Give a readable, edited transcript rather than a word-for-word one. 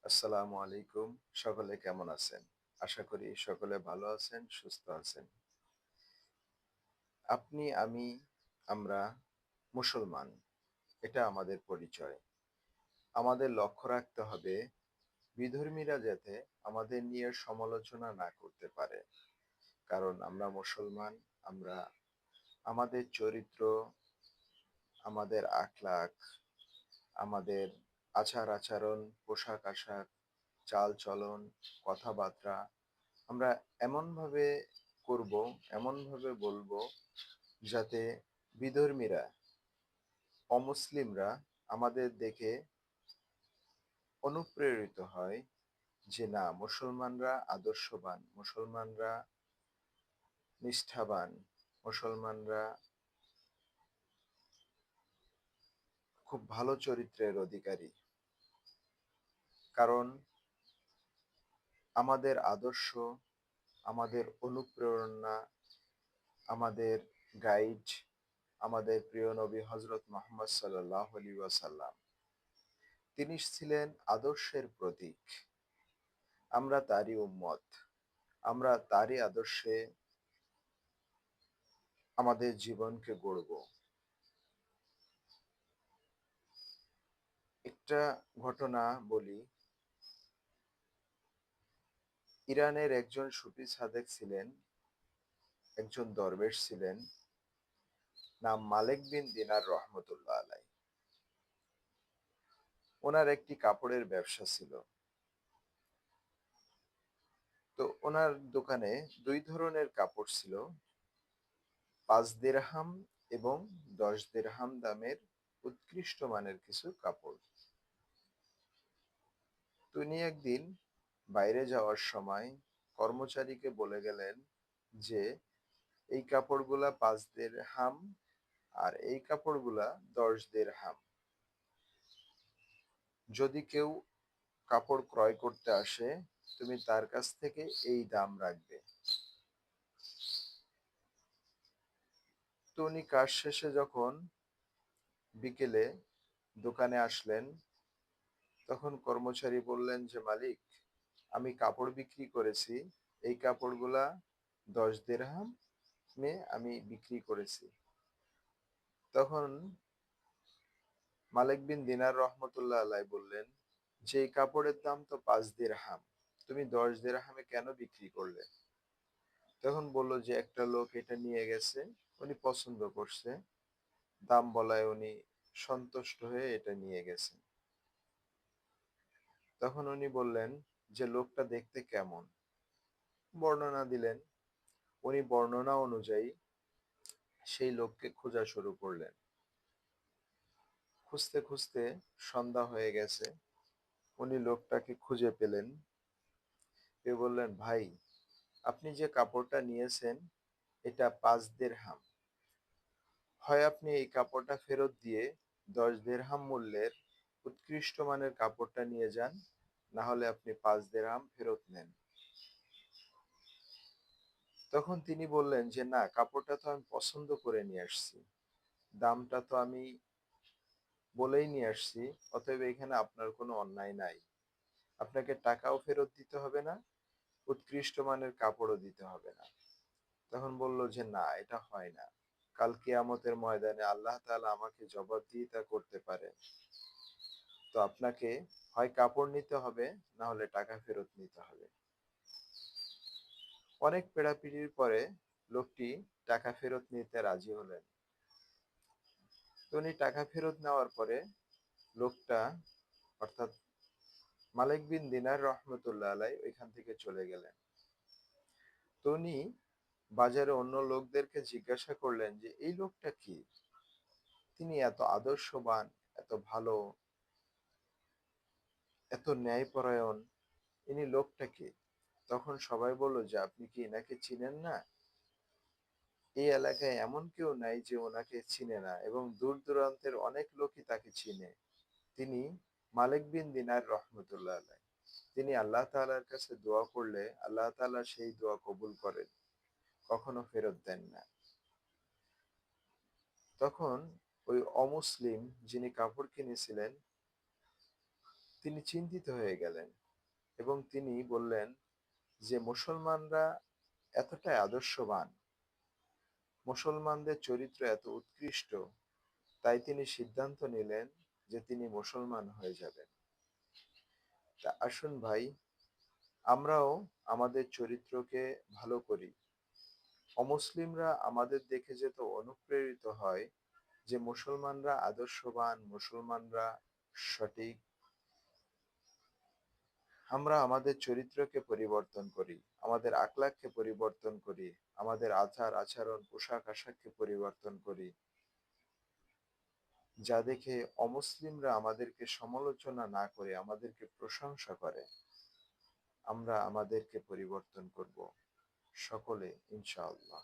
আসসালামু আলাইকুম। সকলে কেমন আছেন? আশা করি সকলে ভালো আছেন, সুস্থ আছেন। আপনি, আমি, আমরা মুসলমান। এটা আমাদের পরিচয়। আমাদের লক্ষ্য রাখতে হবে বিধর্মীরা যাতে আমাদের নিয়ে সমালোচনা না করতে পারে। কারণ আমরা মুসলমান, আমরা আমাদের চরিত্র, আমাদের আখলাক, আমাদের আচার-আচরণ, পোশাক-আশাক, চাল-চলন, কথাবার্তা আমরা এমনভাবে করব, এমনভাবে বলবো যাতে বিধর্মীরা, অমুসলিমরা আমাদের দেখে অনুপ্রেরিত হয় যে না মুসলমানরা আদর্শবান, মুসলমানরা নিষ্ঠাবান, মুসলমানরা খুব ভালো চরিত্রের অধিকারী। কারণ আমাদের আদর্শ, আমাদের অনুপ্রেরণা, আমাদের গাইড, আমাদের প্রিয় নবী হযরত মুহাম্মদ সাল্লাল্লাহু আলাইহি ওয়াসাল্লাম। তিনি ছিলেন আদর্শের প্রতীক। আমরা তারই উম্মত। আমরা তারই আদর্শে আমাদের জীবনকে গড়ব। একটা ঘটনা বলি, ইরানের একজন সুফি সাধক ছিলেন, একজন দরবেশ ছিলেন, নাম মালেক বিন দিনার রহমতুল্লাহ আলাইহ। ওনার একটি কাপড়ের ব্যবসা ছিল। তো ওনার দোকানে ২ ধরনের কাপড় ছিল, ৫ দিরহাম এবং ১০ দিরহাম দামের উৎকৃষ্ট মানের কিছু কাপড়। তো উনি একদিন বাইরে যাওয়ার সময় কর্মচারীকে বলে গেলেন যে, "এই কাপড়গুলা ৫ দিরহাম আর এই কাপড়গুলা ১০ দিরহাম। যদি কেউ কাপড় ক্রয় করতে আসে, তুমি তার কাছ থেকে এই দাম রাখবে।" তো উনি কাজ শেষে যখন বিকেলে দোকানে আসলেন, তখন কর্মচারী বললেন যে, "মালিক, আমি কাপড় বিক্রি করেছি। এই কাপড়গুলা ১০ দিরহামে আমি বিক্রি করেছি।" তখন মালিক বিন দিনার রহমতুল্লাহ আলাইহ বললেন যে, "এই কাপড়ের দাম তো ৫ দিরহাম। তুমি ১০ দিরহামে কেন বিক্রি করলে?" তখন বলল যে, "একটা লোক এটা নিয়ে গেছে, উনি পছন্দ করছে। দাম বলায় উনি সন্তুষ্ট হয়ে এটা নিয়ে গেছেন।" তখন উনি বললেন যে, "লোকটা দেখতে কেমন?" বর্ণনা দিলেন। উনি বর্ণনা অনুযায়ী সেই লোককে খোঁজা শুরু করলেন। খুঁজতে, খুঁজতে সন্ধ্যা হয়ে গেছে। উনি লোকটাকে খুঁজে পেলেন। পেয়ে বললেন, "ভাই, আপনি যে কাপড়টা নিয়েছেন এটা ৫ দিরহাম। হয় আপনি এই কাপড়টা ফেরত দিয়ে ১০ দিরহাম মূল্যের উৎকৃষ্ট মানের কাপড়টা নিয়ে যান, না হলে আপনি ৫ দিরহাম ফেরত নেন।" তখন তিনি বললেন যে, "না, কাপড়টা তো আমি পছন্দ করে নিয়ে আসছি। দামটা তো আমি বলেই নিয়ে আসছি। অতএব এখানে আপনার কোনো অন্যায় নাই। আপনাকে টাকাও ফেরত দিতে হবে না, উৎকৃষ্ট মানের কাপড়ও দিতে হবে না।" তখন বলল যে, "না, এটা হয় না। কাল কিয়ামতের ময়দানে আল্লাহ তাআলা আমাকে জবাবদিহিতা করতে পারেন। তো আপনাকে হয় কাপড় নিতে হবে, না হলে টাকা ফেরত নিতে হবে।" অনেক পেড়াপিড়ির পরে লোকটি টাকা ফেরত নিতে রাজি হলেন। তো উনি টাকা ফেরত নেওয়ার পরে লোকটা, অর্থাৎ মালিক বিন দিনার রহমতুল্লাহ আলাইহ ওইখান থেকে চলে গেলেন। তো উনি বাজারে অন্য লোকদেরকে জিজ্ঞাসা করলেন যে, "এই লোকটা কি? তিনি এত আদর্শবান, এত ভালো, এত ন্যায়পরায়ণ, ইনি লোকটা কে?" তখন সবাই বলল যে, "আপনি কি এনাকে চিনেন না? এই এলাকায় এমন কেউ নাই যে ওনাকে চিনে না, এবং দূর দূরান্তের অনেক লোকই তাকে চিনে। তিনি মালিক বিন দিনার রহমতুল্লাহ আলাইহ। তিনি আল্লাহ তাআলার কাছে দোয়া করলে আল্লাহ তাআলা সেই দোয়া কবুল করেন, কখনো ফেরত দেন না।" তখন ওই অমুসলিম যিনি কাপড় কিনেছিলেন, তিনি চিন্তিত হয়ে গেলেন এবং তিনি বললেন যে মুসলমানরা এতটাই আদর্শবান, মুসলমানদের চরিত্র এত উৎকৃষ্ট, তাই তিনি সিদ্ধান্ত নিলেন যে তিনি মুসলমান হয়ে যাবেন। তা আসুন ভাই, আমরাও আমাদের চরিত্রকে ভালো করি। অমুসলিমরা আমাদের দেখে যেত অনুপ্রেরিত হয় যে মুসলমানরা আদর্শবান, মুসলমানরা সঠিক, আমরা আমাদের চরিত্রকে পরিবর্তন করি, আমাদের আখলাককে পরিবর্তন করি, আমাদের আচার আচরণ পোশাক আশাককে পরিবর্তন করি, যা দেখে অমুসলিমরা আমাদেরকে সমালোচনা না করে আমাদেরকে প্রশংসা করে। আমরা আমাদেরকে পরিবর্তন করব সকলে ইনশাআল্লাহ।